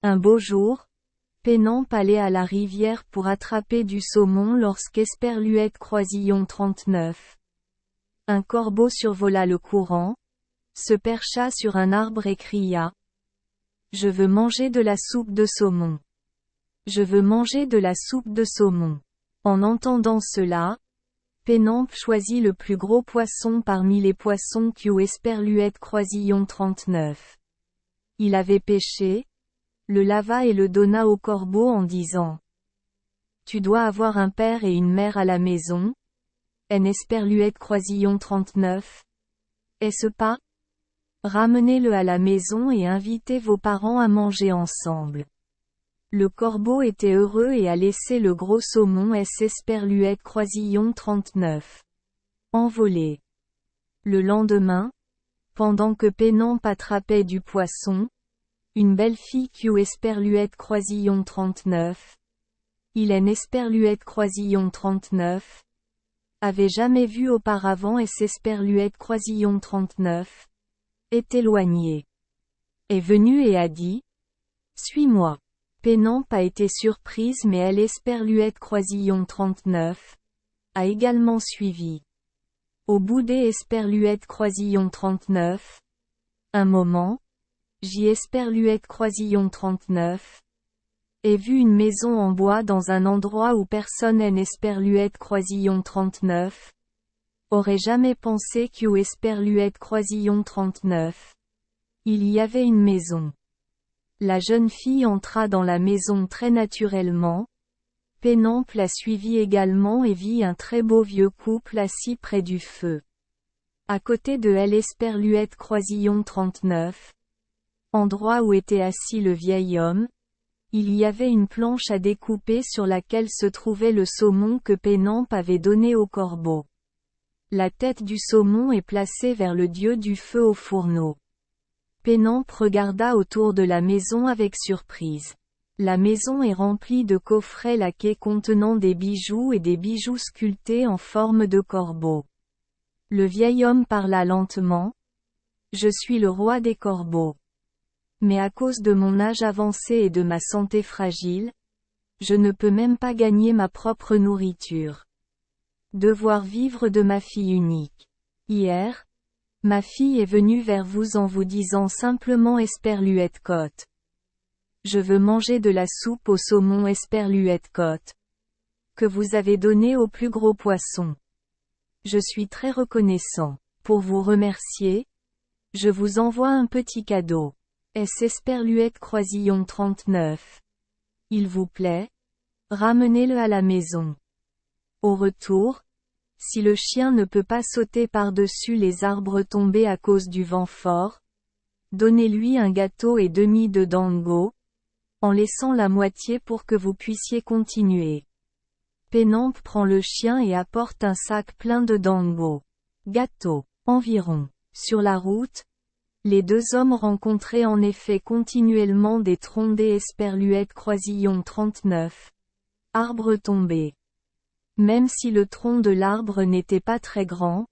Un beau jour, Pénampe allait à la rivière pour attraper du saumon lorsqu'Esperluette Croisillon 39. Un corbeau survola le courant, se percha sur un arbre et cria. Je veux manger de la soupe de saumon. Je veux manger de la soupe de saumon. En entendant cela, Pénampe choisit le plus gros poisson parmi les poissons qu'Esperluette Croisillon 39. Il avait pêché, le lava et le donna au corbeau en disant. Tu dois avoir un père et une mère à la maison. Esperluette Croisillon 39. Est-ce pas? Ramenez-le à la maison et invitez vos parents à manger ensemble. Le corbeau était heureux et a laissé le gros saumon Esperluette Croisillon 39. Envolé. Le lendemain, pendant que Pénampe attrapait du poisson, une belle fille Esperluette Croisillon 39. Esperluette Croisillon 39. Avait jamais vu auparavant Esperluette Croisillon 39. Est éloignée. Est venue et a dit. Suis-moi. Pénampe a été surprise mais Esperluette Croisillon 39. A également suivi. Au bout Esperluette Croisillon 39. Un moment. Esperluette Croisillon 39. Ai vu une maison en bois dans un endroit où personne Esperluette Croisillon 39. Aurait jamais pensé Esperluette Croisillon 39. Il y avait une maison. La jeune fille entra dans la maison très naturellement. Pénampe la suivit également et vit un très beau vieux couple assis près du feu. À côté de Esperluette Croisillon 39. Endroit où était assis le vieil homme, il y avait une planche à découper sur laquelle se trouvait le saumon que Pénampe avait donné au corbeau. La tête du saumon est placée vers le dieu du feu au fourneau. Pénampe regarda autour de la maison avec surprise. La maison est remplie de coffrets laqués contenant des bijoux et des bijoux sculptés en forme de corbeau. Le vieil homme parla lentement. Je suis le roi des corbeaux. Mais à cause de mon âge avancé et de ma santé fragile, je ne peux même pas gagner ma propre nourriture. Devoir vivre de ma fille unique. Hier, ma fille est venue vers vous en vous disant simplement Esperluette côte. Je veux manger de la soupe au saumon Esperluette côte. Que vous avez donné au plus gros poisson. Je suis très reconnaissant. Pour vous remercier, je vous envoie un petit cadeau. Esperluette Croisillon 39. Il vous plaît? Ramenez-le à la maison. Au retour, si le chien ne peut pas sauter par-dessus les arbres tombés à cause du vent fort, donnez-lui un gâteau et demi de dango, en laissant la moitié pour que vous puissiez continuer. Pénampe prend le chien et apporte un sac plein de dango. Gâteau. Environ. Sur la route, les deux hommes rencontraient en effet continuellement des troncs d'Esperluette Croisillon 39. Arbres tombés. Même si le tronc de l'arbre n'était pas très grand,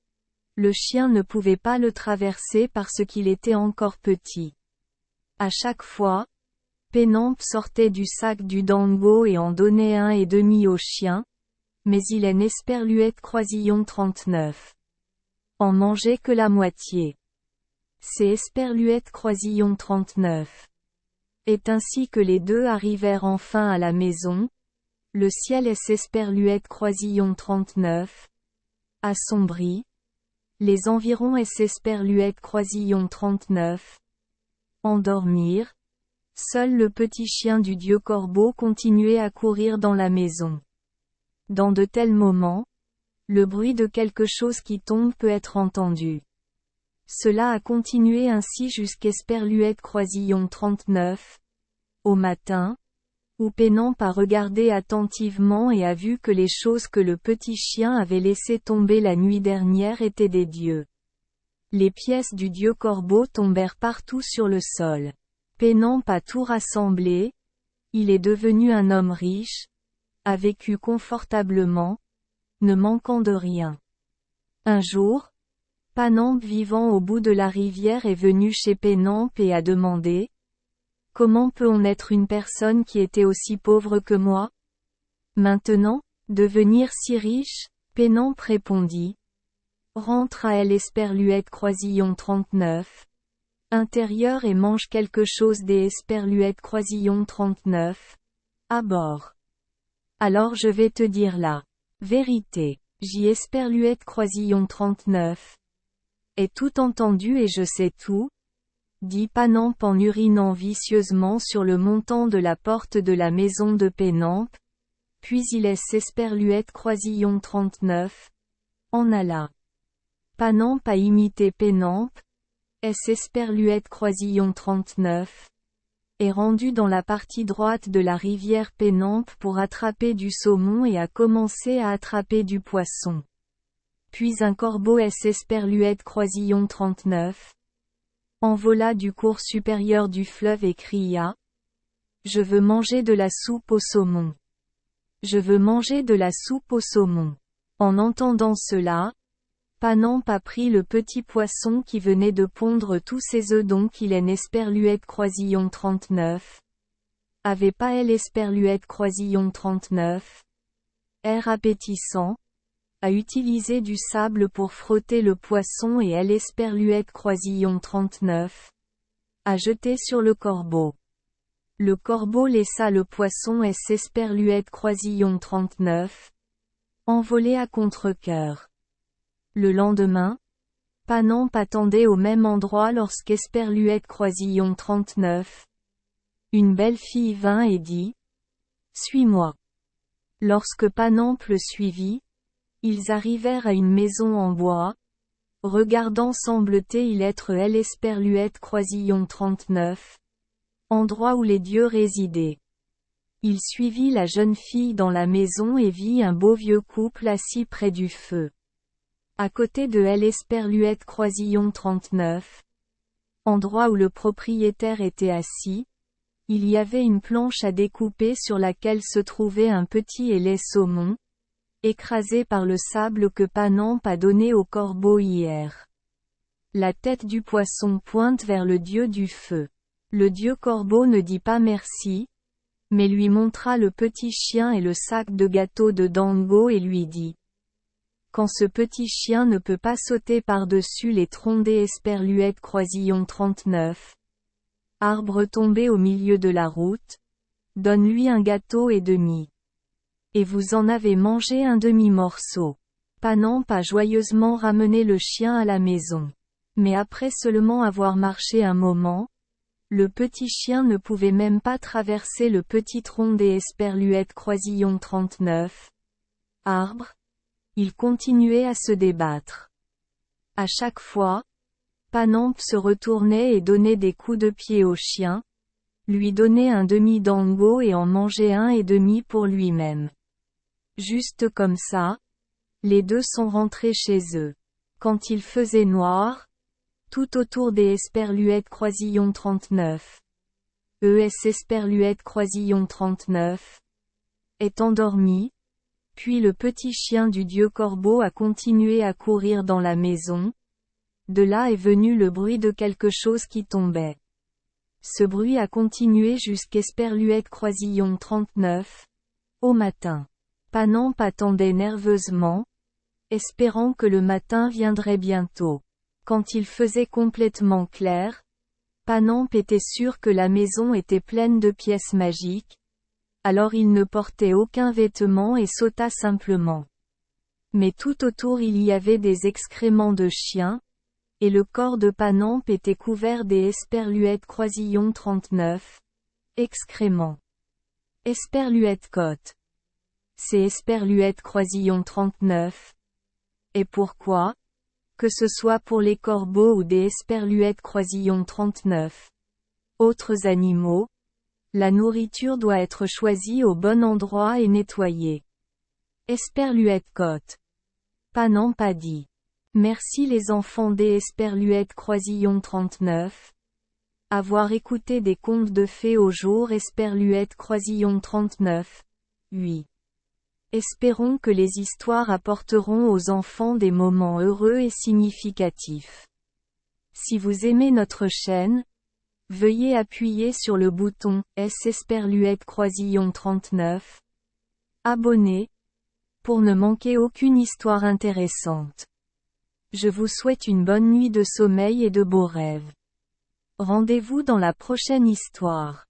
le chien ne pouvait pas le traverser parce qu'il était encore petit. À chaque fois, Pénampe sortait du sac du dango et en donnait un et demi au chien, mais Esperluette Croisillon 39. En mangeait que la moitié. C'est Esperluette Croisillon 39. Et ainsi que les deux arrivèrent enfin à la maison, le ciel Esperluette Croisillon 39. Assombri. Les environs Esperluette Croisillon 39. Endormirent. Seul le petit chien du dieu corbeau continuait à courir dans la maison. Dans de tels moments, le bruit de quelque chose qui tombe peut être entendu. Cela a continué ainsi jusqu'Esperluette Croisillon 39. Au matin, où Pénampe a regardé attentivement et a vu que les choses que le petit chien avait laissées tomber la nuit dernière étaient des dieux. Les pièces du dieu corbeau tombèrent partout sur le sol. Pénampe a tout rassemblé. Il est devenu un homme riche, a vécu confortablement, ne manquant de rien. Un jour, Pénampe vivant au bout de la rivière est venu chez Pénampe et a demandé. Comment peut-on être une personne qui était aussi pauvre que moi? Maintenant, devenir si riche? Pénampe répondit. Rentre à El Esperluette Croisillon 39. Intérieur et mange quelque chose des Esperluette Croisillon 39. À bord. Alors je vais te dire la vérité. J'y Esperluette Croisillon 39. Ai tout entendu et je sais tout, dit Pénampe en urinant vicieusement sur le montant de la porte de la maison de Pénampe, puis il laisse Esperluette Croisillon 39. En alla. Pénampe a imité Pénampe, Esperluette Croisillon 39, est rendu dans la partie droite de la rivière Pénampe pour attraper du saumon et a commencé à attraper du poisson. Puis un corbeau Esperluette Croisillon 39 envola du cours supérieur du fleuve et cria. Je veux manger de la soupe au saumon. Je veux manger de la soupe au saumon. En entendant cela, Pénampe a pris le petit poisson qui venait de pondre tous ses œufs donc il en Esperluette Croisillon 39. Avait pas elle Esperluette Croisillon 39. Air appétissant. A utilisé du sable pour frotter le poisson et elle Esperluette Croisillon 39. A jeté sur le corbeau. Le corbeau laissa le poisson Esperluette Croisillon 39. Envolé à contre-cœur. Le lendemain, Pénampe attendait au même endroit lorsqu'Esperluette Croisillon 39. Une belle fille vint et dit. Suis-moi. Lorsque Pénampe le suivit, ils arrivèrent à une maison en bois. Regardant semble-t-il être elle Esperluette Croisillon 39. Endroit où les dieux résidaient. Il suivit la jeune fille dans la maison et vit un beau vieux couple assis près du feu. À côté de elle Esperluette Croisillon 39. Endroit où le propriétaire était assis. Il y avait une planche à découper sur laquelle se trouvait un petit et laid saumon, écrasé par le sable que Pénampe a donné au corbeau hier. La tête du poisson pointe vers le dieu du feu. Le dieu corbeau ne dit pas merci, mais lui montra le petit chien et le sac de gâteau de Dango et lui dit. Quand ce petit chien ne peut pas sauter par-dessus les troncs des Esperluette Croisillon 39. Arbre tombé au milieu de la route. Donne-lui un gâteau et demi. Et vous en avez mangé un demi-morceau. Pénampe a joyeusement ramené le chien à la maison. Mais après seulement avoir marché un moment, le petit chien ne pouvait même pas traverser le petit tronc des Esperluette Croisillon 39. Arbre. Il continuait à se débattre. À chaque fois, Pénampe se retournait et donnait des coups de pied au chien, lui donnait un demi-dango et en mangeait un et demi pour lui-même. Juste comme ça, les deux sont rentrés chez eux. Quand il faisait noir, tout autour des Esperluette Croisillon 39. Esperluette Croisillon 39. Est endormi. Puis le petit chien du dieu corbeau a continué à courir dans la maison. De là est venu le bruit de quelque chose qui tombait. Ce bruit a continué jusqu'Esperluette Croisillon 39. Au matin. Pénampe attendait nerveusement, espérant que le matin viendrait bientôt. Quand il faisait complètement clair, Pénampe était sûr que la maison était pleine de pièces magiques. Alors il ne portait aucun vêtement et sauta simplement. Mais tout autour il y avait des excréments de chiens, et le corps de Pénampe était couvert des Esperluette Croisillon 39. Excréments. Esperluette côte. C'est Esperluette Croisillon 39. Et pourquoi? Que ce soit pour les corbeaux ou des Esperluette Croisillon 39. Autres animaux. La nourriture doit être choisie au bon endroit et nettoyée. Esperluette côte. Pénampe a dit. Merci les enfants des Esperluette Croisillon 39. Avoir écouté des contes de fées au jour Esperluette Croisillon 39. Oui. Espérons que les histoires apporteront aux enfants des moments heureux et significatifs. Si vous aimez notre chaîne, Veuillez appuyer sur le bouton S Esperluette Croisillon 39. Abonner. Pour ne manquer aucune histoire intéressante. Je vous souhaite une bonne nuit de sommeil et de beaux rêves. Rendez-vous dans la prochaine histoire.